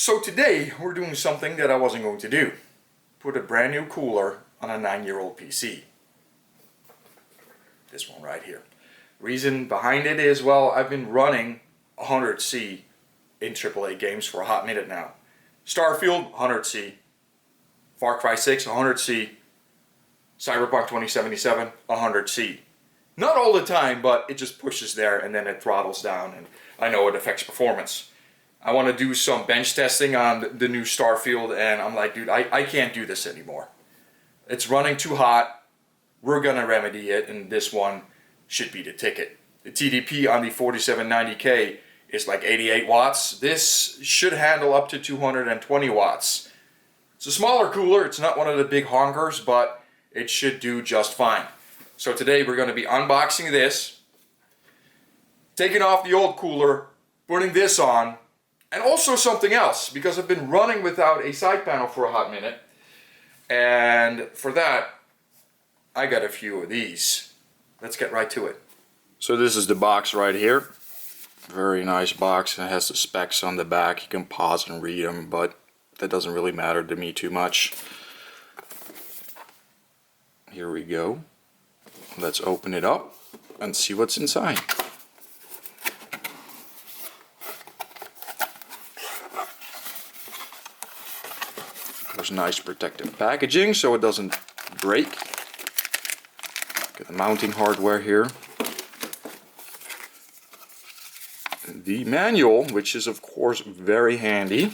So today we're doing something that I wasn't going to do. Put a brand new cooler on a 9-year-old PC. This one right here. Reason behind it is, well, I've been running 100C in AAA games for a hot minute now. StarField, 100C. Far Cry 6, 100C. Cyberpunk 2077, 100C. Not all the time, but it just pushes there and then it throttles down, and I know it affects performance. I want to do some bench testing on the new StarField, and I'm like, dude, I can't do this anymore. It's running too hot. We're gonna remedy it, and this one should be the ticket. The TDP on the 4790K is like 88 watts. This should handle up to 220 watts. It's a smaller cooler. It's not one of the big honkers, but it should do just fine. So today we're going to be unboxing this, taking off the old cooler, putting this on, and also something else, because I've been running without a side panel for a hot minute, and for that I got a few of these. Let's get right to it. So this is the box right here. Very nice box. It has the specs on the back. You can pause and read them, but that doesn't really matter to me too much. Here we go. Let's open it up and see what's inside. There's nice protective packaging so it doesn't break. Got the mounting hardware here. The manual, which is of course very handy.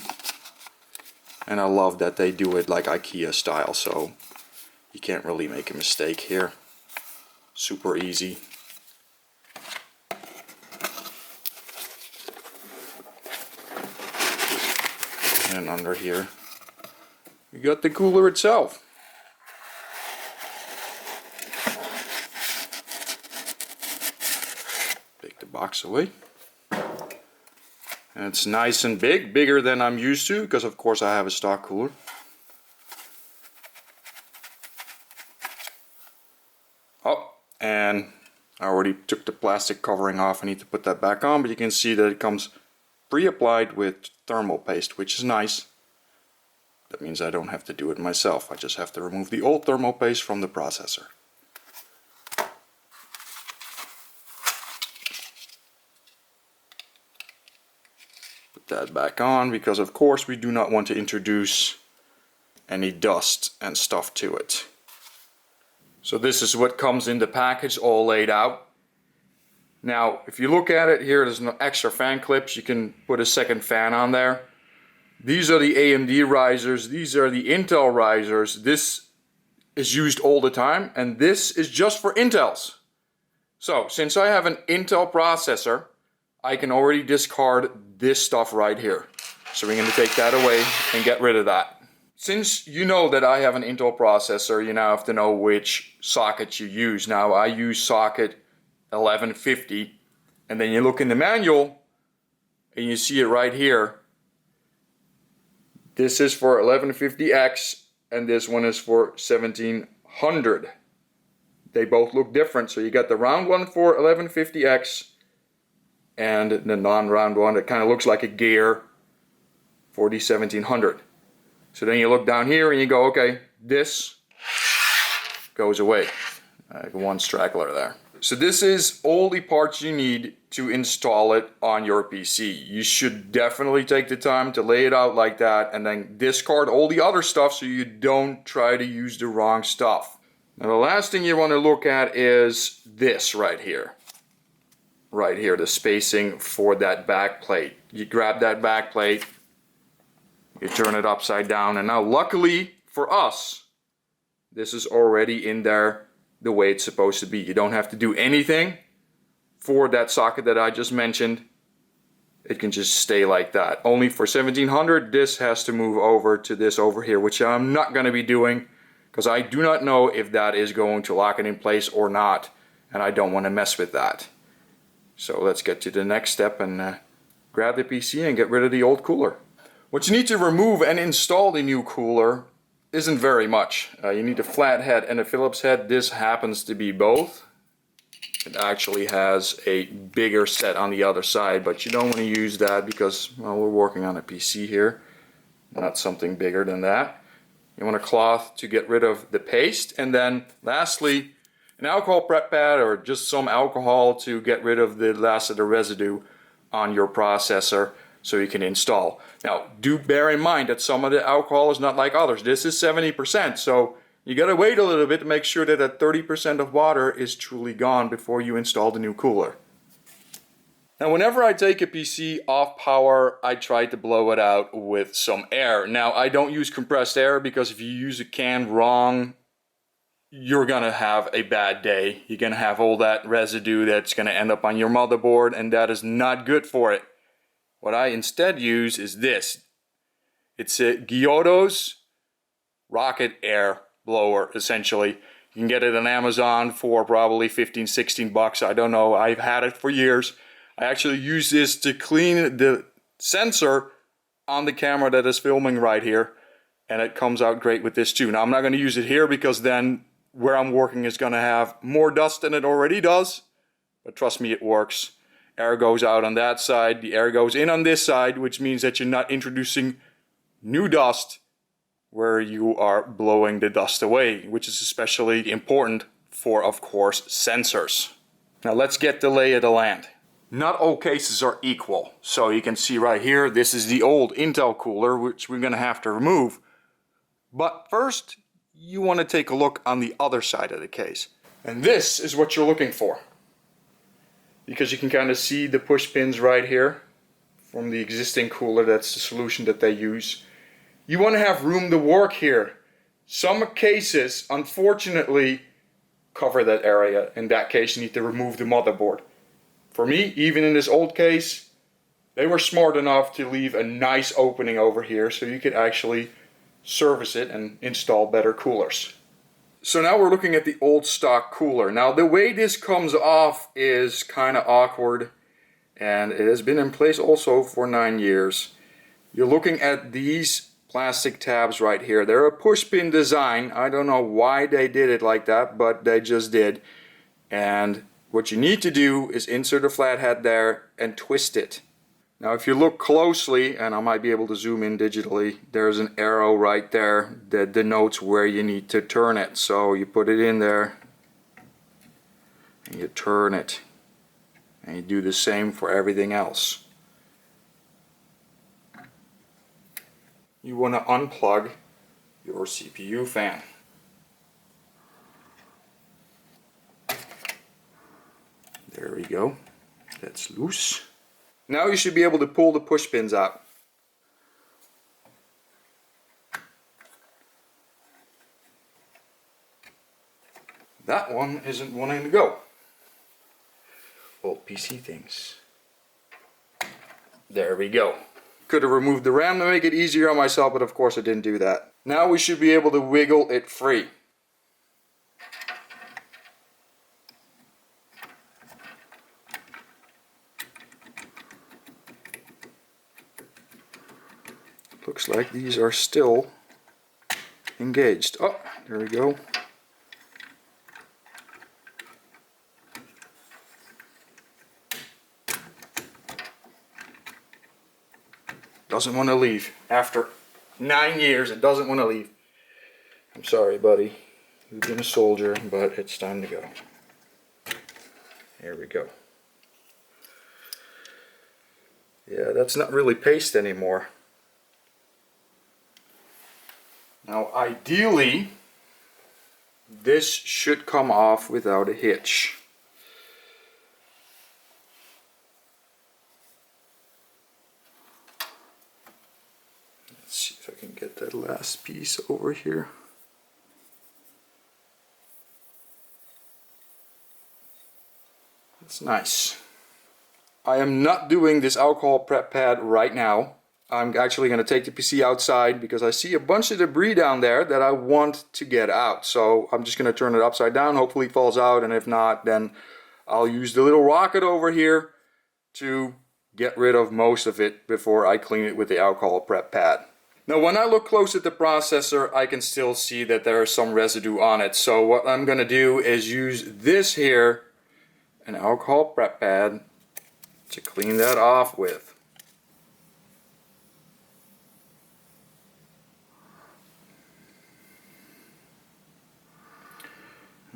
And I love that they do it like IKEA style, so you can't really make a mistake here. Super easy. And under here we got the cooler itself. Take the box away. And it's nice and big, bigger than I'm used to, because of course I have a stock cooler. Oh, and I already took the plastic covering off. I need to put that back on, but you can see that it comes pre-applied with thermal paste, which is nice. That means I don't have to do it myself. I just have to remove the old thermal paste from the processor. Put that back on, because of course we do not want to introduce any dust and stuff to it. So this is what comes in the package, all laid out. Now if you look at it here, there's no extra fan clips. You can put a second fan on there. These are the AMD risers, these are the Intel risers. This is used all the time, and this is just for Intels. So since I have an Intel processor, I can already discard this stuff right here. So we're going to take that away and get rid of that. Since you know that I have an Intel processor, you now have to know which socket you use. Now I use socket 1150, and then you look in the manual and you see it right here. This is for 1150X and this one is for 1700. They both look different. So you got the round one for 1150X and the non-round one that kind of looks like a gear for the 1700. So then you look down here and you go, okay, this goes away. Like one straggler there. So this is all the parts you need to install it on your PC. You should definitely take the time to lay it out like that and then discard all the other stuff so you don't try to use the wrong stuff. Now the last thing you want to look at is this right here. Right here, the spacing for that back plate. You grab that back plate, you turn it upside down, and now luckily for us, this is already in there the way it's supposed to be. You don't have to do anything for that socket that I just mentioned. It can just stay like that. Only for 1700, this has to move over to this over here, which I'm not going to be doing because I do not know if that is going to lock it in place or not, and I don't want to mess with that. So let's get to the next step and grab the PC and get rid of the old cooler. What you need to remove and install the new cooler isn't very much. You need a flat head and a Phillips head. This happens to be both. It actually has a bigger set on the other side, but you don't want to use that because, well, we're working on a PC here. not something bigger than that. You want a cloth to get rid of the paste, and then lastly an alcohol prep pad or just some alcohol to get rid of the last of the residue on your processor so you can install. Now do bear in mind that some of the alcohol is not like others. This is 70%, so you gotta wait a little bit to make sure that that 30% of water is truly gone before you install the new cooler. Now whenever I take a PC off power, I try to blow it out with some air. Now I don't use compressed air because if you use a can wrong, you're gonna have a bad day. You're gonna have all that residue that's gonna end up on your motherboard, and that is not good for it. What I instead use is this. It's a Giotto's rocket air blower, essentially. You can get it on Amazon for probably 15, 16 bucks. I don't know, I've had it for years. I actually use this to clean the sensor on the camera that is filming right here, and it comes out great with this too. Now I'm not going to use it here because then where I'm working is going to have more dust than it already does, but trust me, it works. Air goes out on that side, the air goes in on this side, which means that you're not introducing new dust where you are blowing the dust away, which is especially important for, of course, sensors. Now let's get the lay of the land. Not all cases are equal. So you can see right here, this is the old Intel cooler, which we're going to have to remove. But first, you want to take a look on the other side of the case. And this is what you're looking for. Because you can kind of see the push pins right here from the existing cooler. That's the solution that they use. You want to have room to work here. Some cases, unfortunately, cover that area. In that case, you need to remove the motherboard. For me, even in this old case, they were smart enough to leave a nice opening over here so you could actually service it and install better coolers. So now we're looking at the old stock cooler. Now the way this comes off is kind of awkward, and it has been in place also for 9 years. You're looking at these plastic tabs right here. They're a push pin design. I don't know why they did it like that, but they just did. And what you need to do is insert a flathead there and twist it. Now if you look closely, and I might be able to zoom in digitally, there's an arrow right there that denotes where you need to turn it. So you put it in there and you turn it, and you do the same for everything else. You want to unplug your CPU fan. There we go, that's loose. Now you should be able to pull the push pins out. That one isn't wanting to go. Old PC things. There we go. Could have removed the RAM to make it easier on myself, but of course I didn't do that. Now we should be able to wiggle it free. Looks like these are still engaged. Oh, there we go. Doesn't want to leave. After 9 years, it doesn't want to leave. I'm sorry, buddy. You've been a soldier, but it's time to go. There we go. Yeah, that's not really paste anymore. Now ideally, this should come off without a hitch. Let's see if I can get that last piece over here. That's nice. I am not doing this alcohol prep pad right now. I'm actually going to take the PC outside because I see a bunch of debris down there that I want to get out. So I'm just going to turn it upside down. Hopefully it falls out, and if not, then I'll use the little rocket over here to get rid of most of it before I clean it with the alcohol prep pad. Now when I look close at the processor, I can still see that there is some residue on it. So what I'm going to do is use this here, an alcohol prep pad, to clean that off with.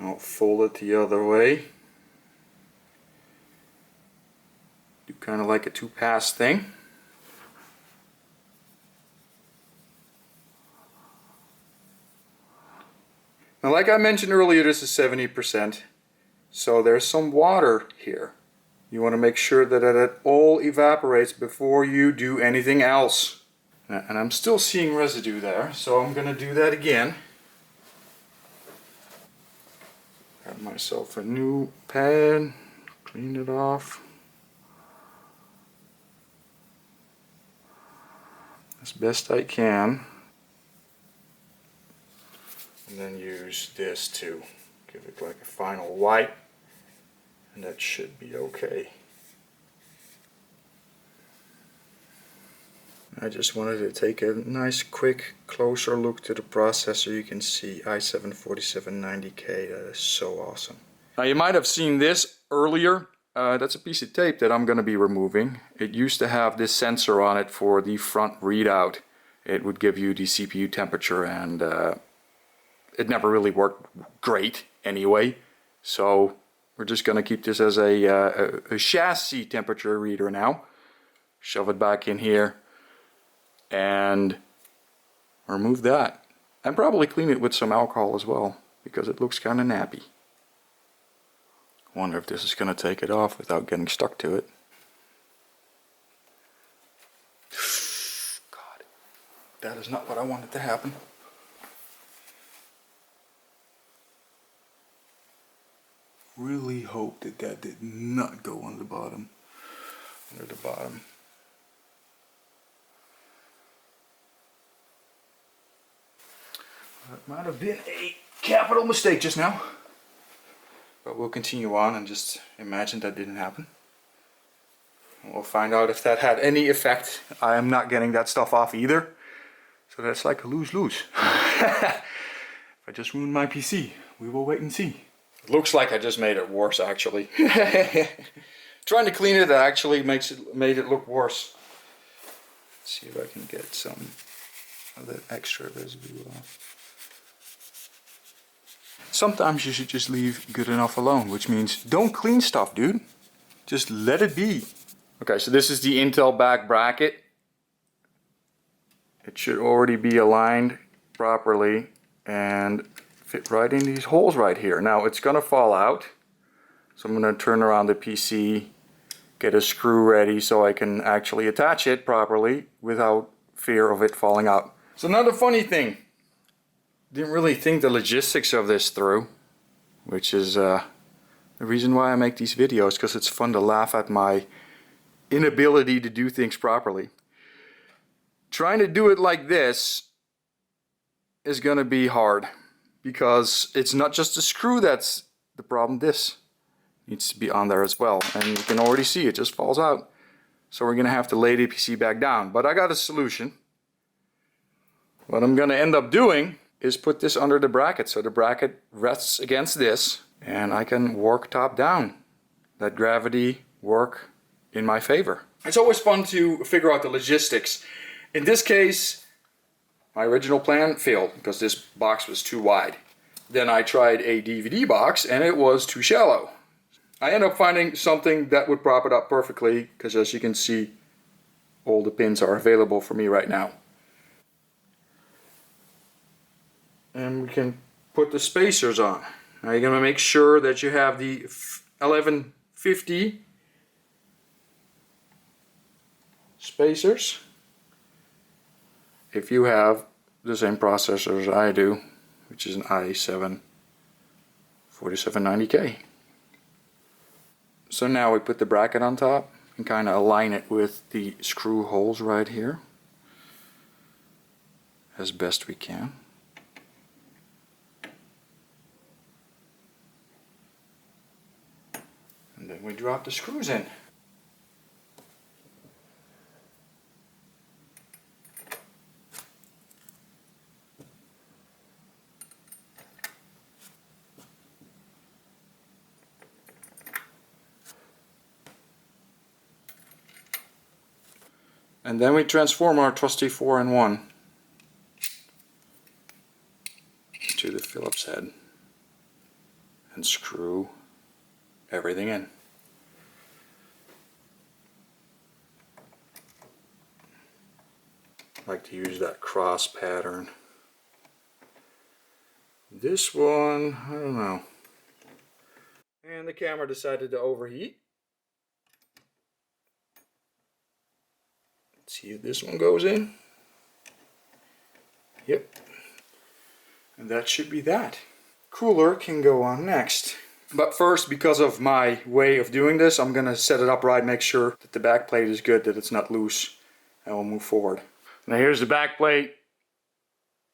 I'll fold it the other way. Do kind of like a two-pass thing. Now, like I mentioned earlier, this is 70%, so there's some water here. You want to make sure that it all evaporates before you do anything else. And I'm still seeing residue there, so I'm going to do that again. Grab myself a new pad, clean it off. As best I can. And then use this to give it like a final wipe, and that should be okay. I just wanted to take a nice quick closer look to the processor. You can see i7-4790K, that is so awesome. Now you might have seen this earlier. That's a piece of tape that I'm going to be removing. It used to have this sensor on it for the front readout. It would give you the CPU temperature, and it never really worked great anyway, so we're just going to keep this as a chassis temperature reader now. Shove it back in here and remove that, and probably clean it with some alcohol as well, because it looks kind of nappy. Wonder if this is going to take it off without getting stuck to it. God, that is not what I wanted to happen. Really hope that that did not go on the bottom, under the bottom. That might have been a capital mistake just now, but we'll continue on and just imagine that didn't happen. And we'll find out if that had any effect. I am not getting that stuff off either, so that's like a lose-lose. If I just ruined my PC, we will wait and see. It looks like I just made it worse, actually. Trying to clean it actually made it look worse. Let's see if I can get some of that extra residue off. Sometimes you should just leave good enough alone, which means don't clean stuff, dude. Just let it be. Okay, so this is the Intel back bracket. It should already be aligned properly and fit right in these holes right here. Now it's gonna fall out, so I'm gonna turn around the PC, get a screw ready so I can actually attach it properly without fear of it falling out. So now the funny thing, didn't really think the logistics of this through, which is the reason why I make these videos, because it's fun to laugh at my inability to do things properly. Trying to do it like this is gonna be hard, because it's not just the screw that's the problem. This needs to be on there as well, and you can already see it just falls out. So we're gonna have to lay the PC back down, but I got a solution. What I'm gonna end up doing is put this under the bracket, so the bracket rests against this, and I can work top down. Let gravity work in my favor. It's always fun to figure out the logistics. In this case, my original plan failed because this box was too wide. Then I tried a DVD box and it was too shallow. I ended up finding something that would prop it up perfectly, because as you can see, all the pins are available for me right now. And we can put the spacers on. Now you're going to make sure that you have the 1150 spacers. If you have the same processor as I do, which is an i7-4790K. So now we put the bracket on top and kind of align it with the screw holes right here as best we can. And then we drop the screws in. And then we transform our trusty 4-in-1 to the Phillips head. and screw everything in. I like to use that cross pattern. This one, I don't know. And the camera decided to overheat. Let's see if this one goes in. Yep. And that should be that. Cooler can go on next. But first, because of my way of doing this, I'm going to set it up right, make sure that the back plate is good, that it's not loose, and we'll move forward. Now here's the back plate.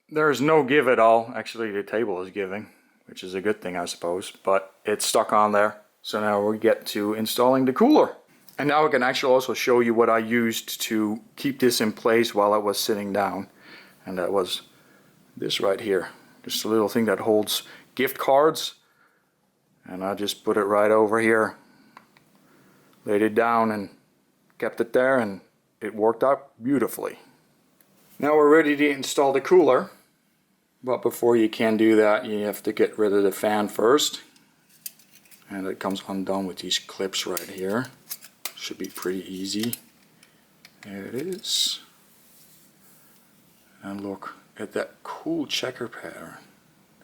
There's no give at all. Actually, the table is giving, which is a good thing, I suppose, but it's stuck on there. So now we get to installing the cooler. And now I can actually also show you what I used to keep this in place while I was sitting down. And that was this right here. Just a little thing that holds gift cards. And I just put it right over here. Laid it down and kept it there, and it worked out beautifully. Now we're ready to install the cooler. But before you can do that, you have to get rid of the fan first. And it comes undone with these clips right here. Should be pretty easy. There it is. And look at that cool checker pattern.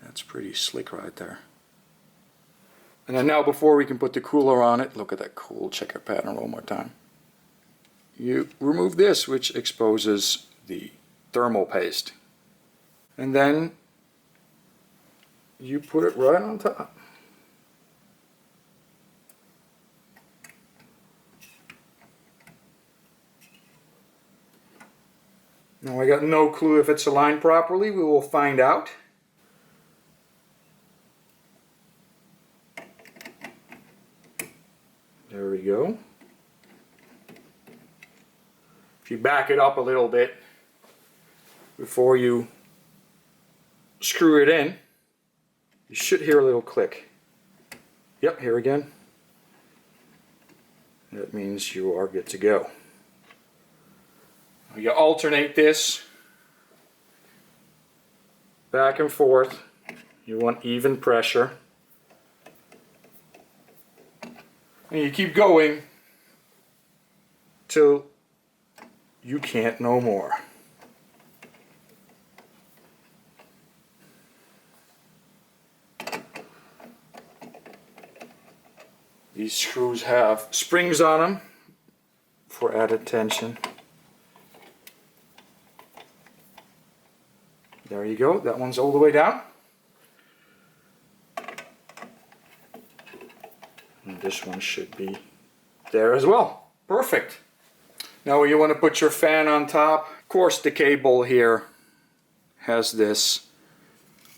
That's pretty slick right there. And then now, before we can put the cooler on it, look at that cool checker pattern one more time. You remove this, which exposes the thermal paste. And then you put it right on top. Now I got no clue if it's aligned properly. We will find out. There we go. If you back it up a little bit before you screw it in, you should hear a little click. Yep, here again. That means you are good to go. You alternate this back and forth. You want even pressure. And you keep going till you can't no more. These screws have springs on them for added tension. There you go, that one's all the way down. And this one should be there as well. Perfect. Now you want to put your fan on top. Of course, the cable here has this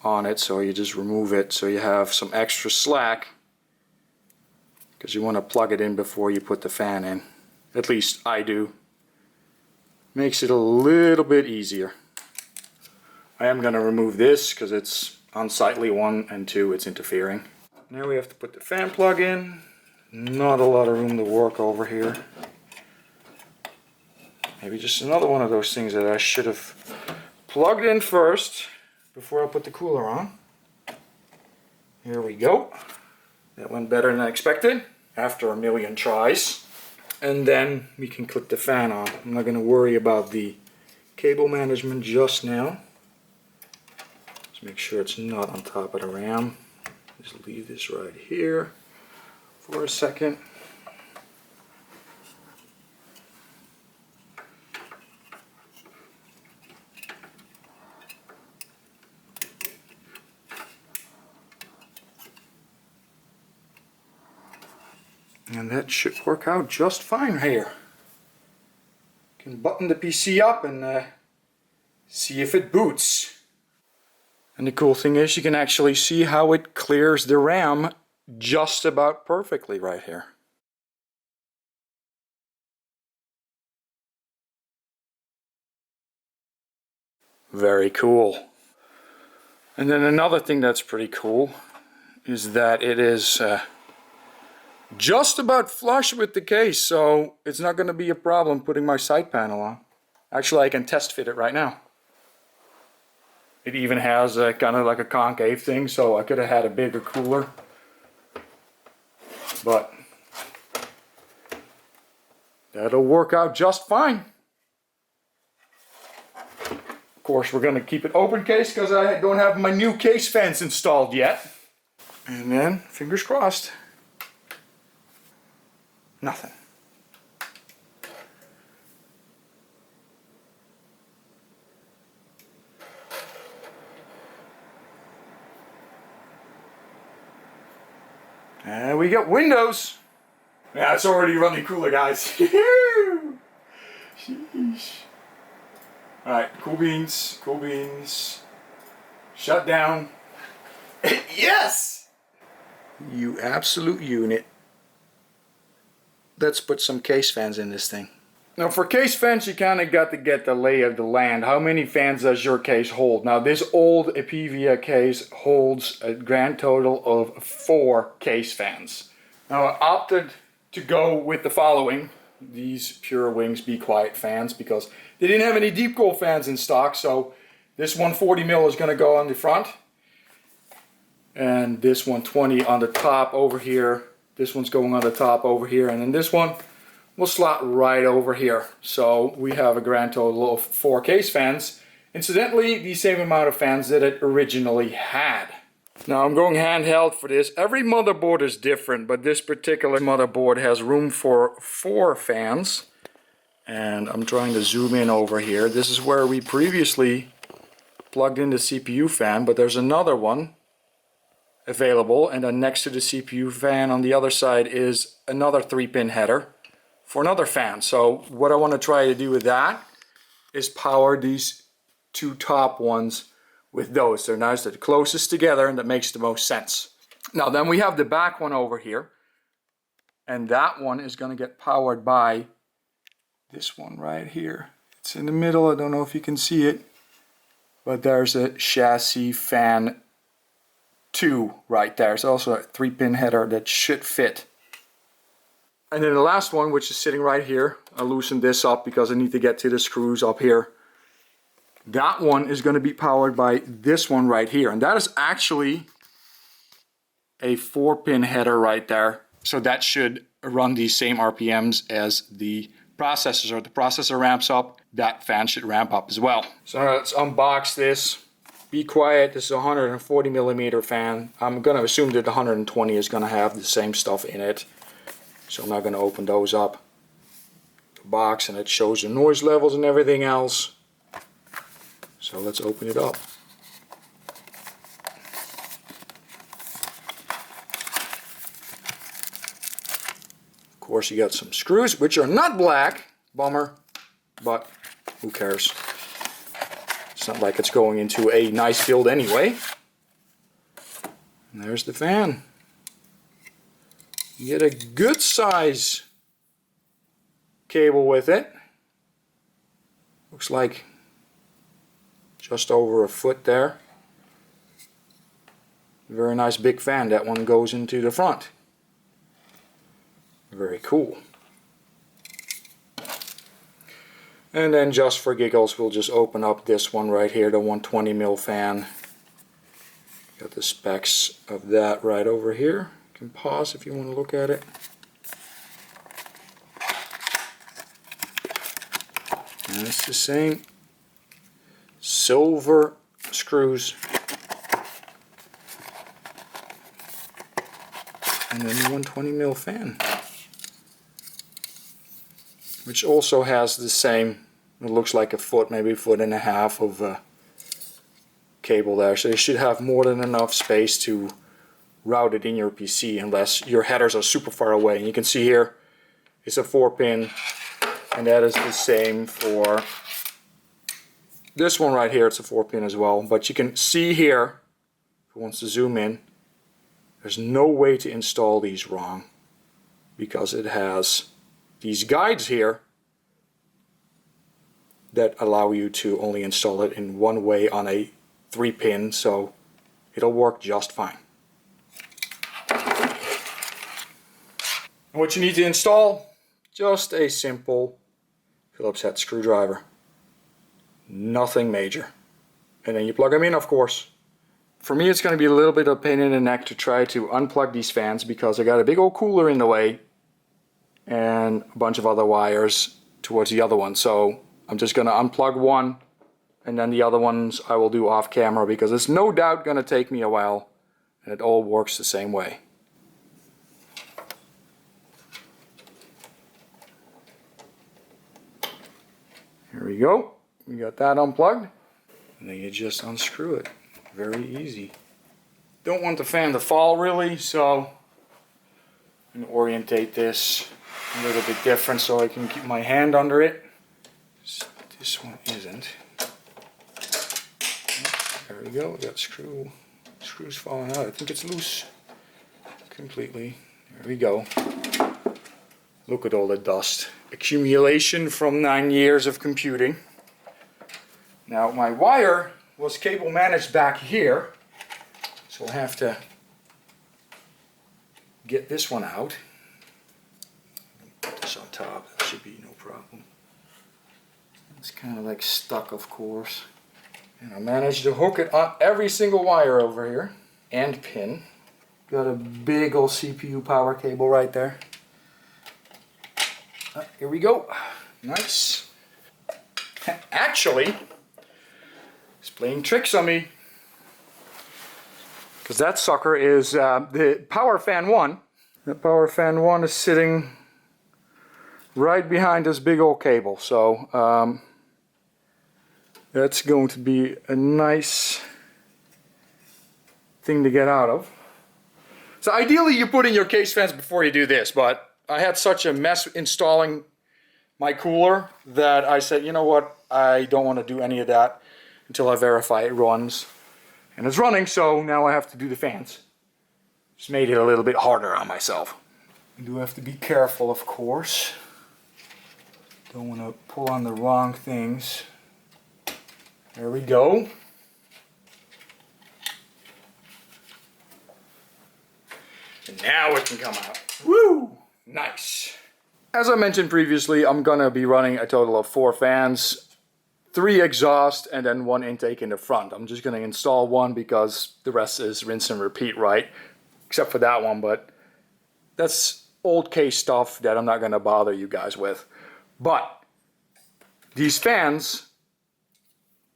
on it, so you just remove it so you have some extra slack, because you want to plug it in before you put the fan in. At least I do. Makes it a little bit easier. I am going to remove this because it's unsightly, 1, and 2, it's interfering. Now we have to put the fan plug in. Not a lot of room to work over here. Maybe just another one of those things that I should have plugged in first before I put the cooler on. Here we go. That went better than I expected after a million tries. And then we can clip the fan on. I'm not going to worry about the cable management just now. Just make sure it's not on top of the ram. Just leave this right here for a second. And that should work out just fine here. Can button the PC up and see if it boots. And the cool thing is you can actually see how it clears the RAM just about perfectly right here. Very cool. And then another thing that's pretty cool is that it is just about flush with the case, so it's not going to be a problem putting my side panel on. Actually, I can test fit it right now. It even has kind of like a concave thing, so I could have had a bigger cooler, but that'll work out just fine. Of course, we're going to keep it open case because I don't have my new case fans installed yet. And then, fingers crossed, nothing. And we got windows. Yeah, it's already running cooler, guys. Sheesh. Alright, cool beans, cool beans. Shut down. Yes! You absolute unit. Let's put some case fans in this thing. Now for case fans, you kind of got to get the lay of the land. How many fans does your case hold? Now this old Apivia case holds a grand total of 4 case fans. Now I opted to go with the following. These Pure Wings BeQuiet fans, because they didn't have any DeepCool fans in stock. So this 140mm is going to go on the front. And this 120 on the top over here. This one's going on the top over here. And then this one will slot right over here. So we have a grand total of 4 case fans. Incidentally, the same amount of fans that it originally had. Now I'm going handheld for this. Every motherboard is different, but this particular motherboard has room for 4 fans. And I'm trying to zoom in over here. This is where we previously plugged in the CPU fan, but there's another one available. And then next to the CPU fan on the other side is another 3-pin header for another fan. So what I want to try to do with that is power these 2 top ones with those. They're nice, they're the closest together, and that makes the most sense. Now then we have the back one over here, and that one is going to get powered by this one right here. It's in the middle, I don't know if you can see it, but there's a chassis fan 2 right there. It's also a 3-pin header that should fit. And then the last one, which is sitting right here, I loosened this up because I need to get to the screws up here. That one is going to be powered by this one right here. And that is actually a 4-pin header right there. So that should run the same RPMs as the processor. So if the processor ramps up, that fan should ramp up as well. So let's unbox this. BeQuiet, this is a 140mm fan. I'm going to assume that the 120 is going to have the same stuff in it. So I'm not going to open those up. The box, and it shows the noise levels and everything else. So let's open it up. Of course, you got some screws, which are not black. Bummer, but who cares? It's not like it's going into a nice build anyway. And there's the fan. You get a good size cable with it. Looks like just over a foot there. Very nice big fan. That one goes into the front. Very cool. And then just for giggles, we'll just open up this one right here, the 120mm fan. Got the specs of that right over here. You can pause if you want to look at it. And it's the same silver screws. And then the 120mm fan, which also has the same, it looks like a foot, maybe a foot and a half of cable there. So you should have more than enough space to route it in your PC, unless your headers are super far away. And you can see here it's a 4-pin, and that is the same for this one right here. It's a 4-pin as well, but you can see here, if it wants to zoom in, there's no way to install these wrong, because it has these guides here that allow you to only install it in one way on a 3-pin, so it'll work just fine. And what you need to install, just a simple Phillips head screwdriver. Nothing major. And then you plug them in, of course. For me, it's going to be a little bit of a pain in the neck to try to unplug these fans because I got a big old cooler in the way and a bunch of other wires towards the other one. So I'm just going to unplug one, and then the other ones I will do off camera because it's no doubt going to take me a while, and it all works the same way. Here we go. We got that unplugged. And then you just unscrew it. Very easy. Don't want the fan to fall really, so I'm going to orientate this a little bit different so I can keep my hand under it. This one isn't. There we go. We got screws falling out. I think it's loose completely. There we go. Look at all the dust. Accumulation from 9 years of computing. Now my wire was cable managed back here, so I'll have to get this one out. Put this on top, that should be no problem. It's kind of like stuck, of course. And I managed to hook it on every single wire over here and pin. Got a big old CPU power cable right there. Here we go. Nice. Actually, it's playing tricks on me. Because that sucker is the power fan 1. The power fan 1 is sitting right behind this big old cable. So that's going to be a nice thing to get out of. So ideally you put in your case fans before you do this, but I had such a mess installing my cooler that I said, you know what, I don't want to do any of that until I verify it runs. And it's running, so now I have to do the fans. Just made it a little bit harder on myself. I do have to be careful, of course. Don't want to pull on the wrong things. There we go. And now it can come out. Woo! Nice. As I mentioned previously, I'm gonna be running a total of 4 fans. 3 exhaust and then 1 intake in the front. I'm just going to install one because the rest is rinse and repeat, right? Except for that one, but that's old case stuff that I'm not going to bother you guys with. But these fans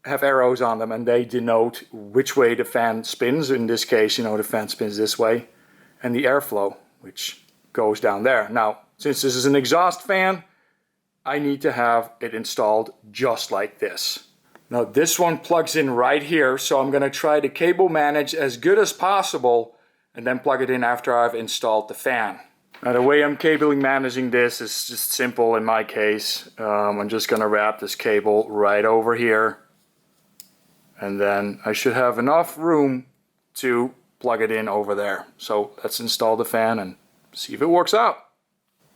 have arrows on them and they denote which way the fan spins. In this case, you know, the fan spins this way, and the airflow, which goes down there. Now, since this is an exhaust fan, I need to have it installed just like this. Now this one plugs in right here, so I'm going to try to cable manage as good as possible and then plug it in after I've installed the fan. Now the way I'm cabling managing this is just simple in my case. I'm just going to wrap this cable right over here, and then I should have enough room to plug it in over there. So let's install the fan and see if it works out.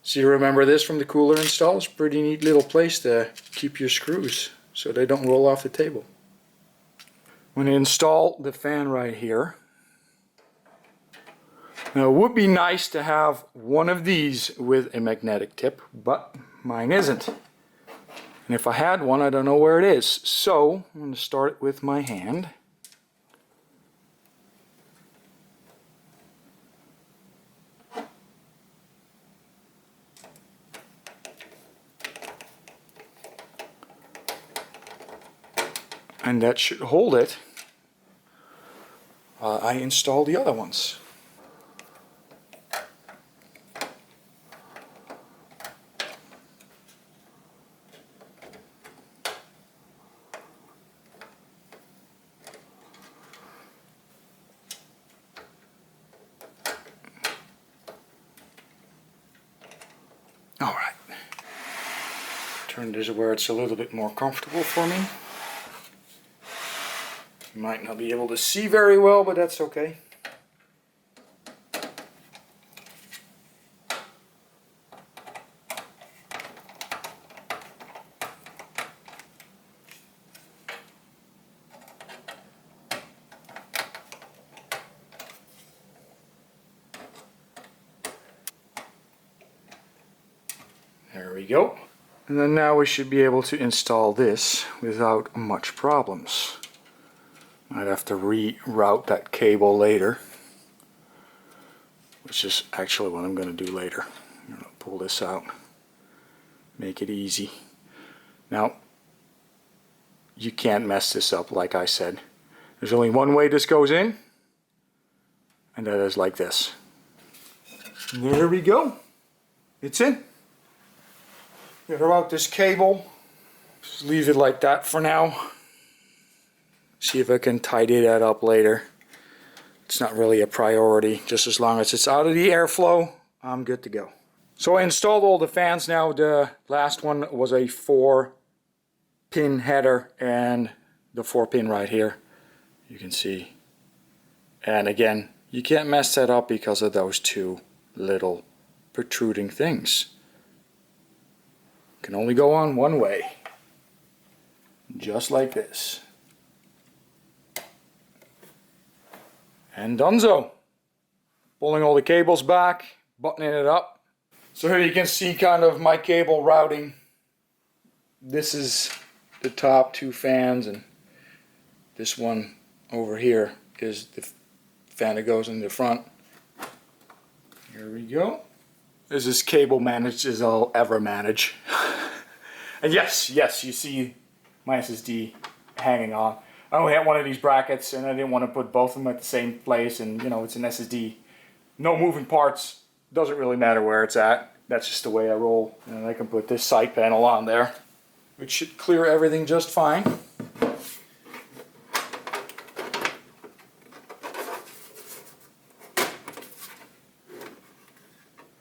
So you remember this from the cooler install? It's a pretty neat little place to keep your screws so they don't roll off the table. I'm going to install the fan right here. Now it would be nice to have one of these with a magnetic tip, but mine isn't. And if I had one, I don't know where it is. So I'm going to start it with my hand. And that should hold it while I install the other ones. All right. Turn this where it's a little bit more comfortable for me. You might not be able to see very well, but that's okay. There we go. And then now we should be able to install this without much problems. I'd have to reroute that cable later, which is actually what I'm going to do later. I'm going to pull this out, make it easy. Now, you can't mess this up, like I said. There's only one way this goes in, and that is like this. There we go. It's in. Get out this cable. Just leave it like that for now. See if I can tidy that up later. It's not really a priority. Just as long as it's out of the airflow, I'm good to go. So I installed all the fans now. The last one was a 4-pin header and the 4-pin right here. You can see. And again, you can't mess that up because of those two little protruding things. Can only go on one way. Just like this. And donezo. Pulling all the cables back, buttoning it up. So here you can see kind of my cable routing. This is the top two fans, and this one over here is the fan that goes in the front. Here we go. This is cable managed as I'll ever manage. And yes, you see my SSD hanging on. I only had one of these brackets and I didn't want to put both of them at the same place, and you know, it's an SSD. No moving parts, doesn't really matter where it's at. That's just the way I roll. And I can put this side panel on there, which should clear everything just fine.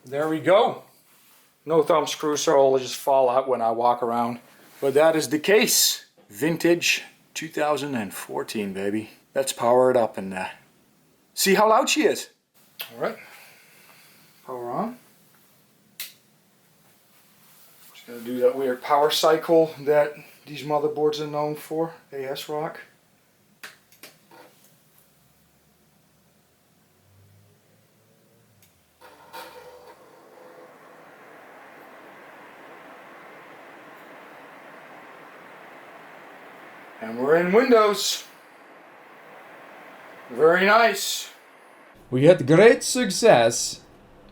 There we go. No thumb screw, so it'll just fall out when I walk around. But that is the case. Vintage 2014, baby. Let's power it up and see how loud she is. All right. Power on. Just gonna do that weird power cycle that these motherboards are known for. ASRock. And we're in Windows. Very nice. We had great success.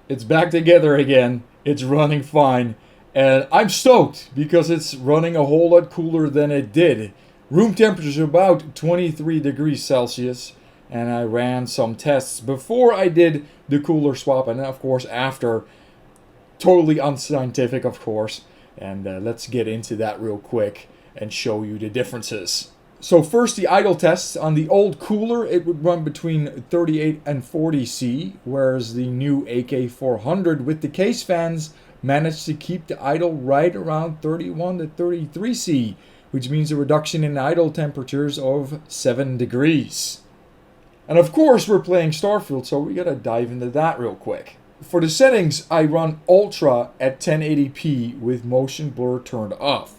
It's back together again. It's running fine. And I'm stoked because it's running a whole lot cooler than it did. Room temperature is about 23 degrees Celsius. And I ran some tests before I did the cooler swap. And of course after. Totally unscientific, of course. And let's get into that real quick and show you the differences. So first, the idle tests. On the old cooler, it would run between 38 and 40 C, whereas the new AK400 with the case fans managed to keep the idle right around 31 to 33 C, which means a reduction in idle temperatures of 7 degrees. And of course, we're playing StarField, so we gotta dive into that real quick. For the settings, I run Ultra at 1080p with motion blur turned off.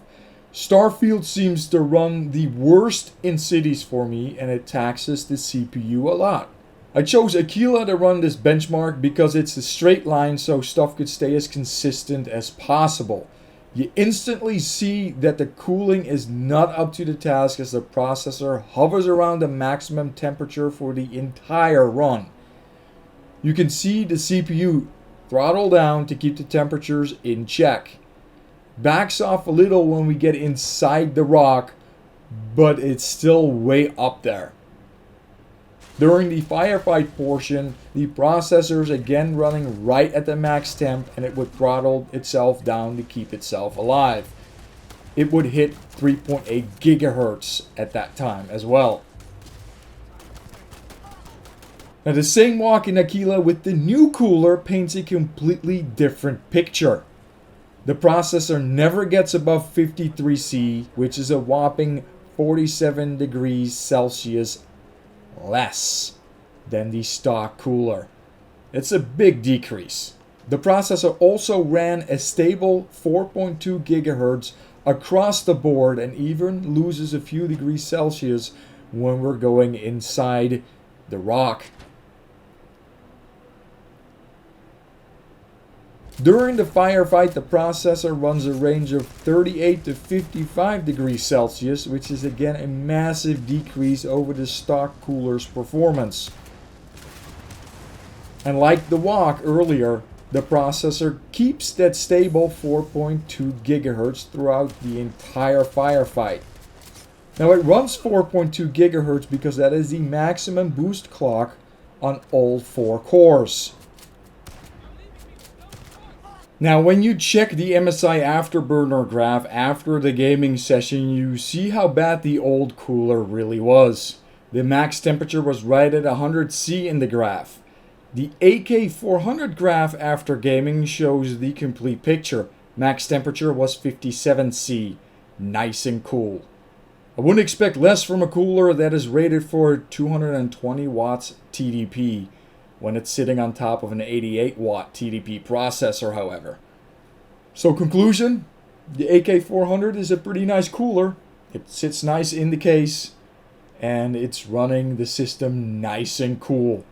StarField seems to run the worst in cities for me, and it taxes the CPU a lot. I chose Aquila to run this benchmark because it's a straight line so stuff could stay as consistent as possible. You instantly see that the cooling is not up to the task as the processor hovers around the maximum temperature for the entire run. You can see the CPU throttle down to keep the temperatures in check. Backs off a little when we get inside the rock, but it's still way up there. During the firefight portion, the processor's again running right at the max temp, and it would throttle itself down to keep itself alive. It would hit 3.8 gigahertz at that time as well. Now the same walk in Aquila with the new cooler paints a completely different picture. The processor never gets above 53 C, which is a whopping 47 degrees Celsius less than the stock cooler. It's a big decrease. The processor also ran a stable 4.2 gigahertz across the board and even loses a few degrees Celsius when we're going inside the rock. During the firefight, the processor runs a range of 38 to 55 degrees Celsius, which is again a massive decrease over the stock cooler's performance. And like the Wok earlier, the processor keeps that stable 4.2 gigahertz throughout the entire firefight. Now it runs 4.2 gigahertz because that is the maximum boost clock on all 4 cores. Now when you check the MSI Afterburner graph after the gaming session, you see how bad the old cooler really was. The max temperature was right at 100°C in the graph. The AK400 graph after gaming shows the complete picture. Max temperature was 57°C. Nice and cool. I wouldn't expect less from a cooler that is rated for 220 watts TDP when it's sitting on top of an 88 watt TDP processor, however. So conclusion, the AK400 is a pretty nice cooler. It sits nice in the case and it's running the system nice and cool.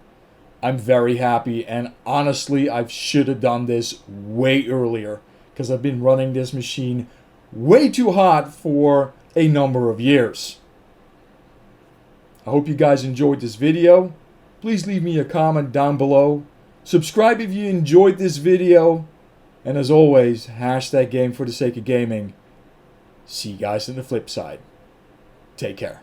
I'm very happy, and honestly I should have done this way earlier because I've been running this machine way too hot for a number of years. I hope you guys enjoyed this video. Please leave me a comment down below. Subscribe if you enjoyed this video. And as always, hashtag game for the sake of gaming. See you guys on the flip side. Take care.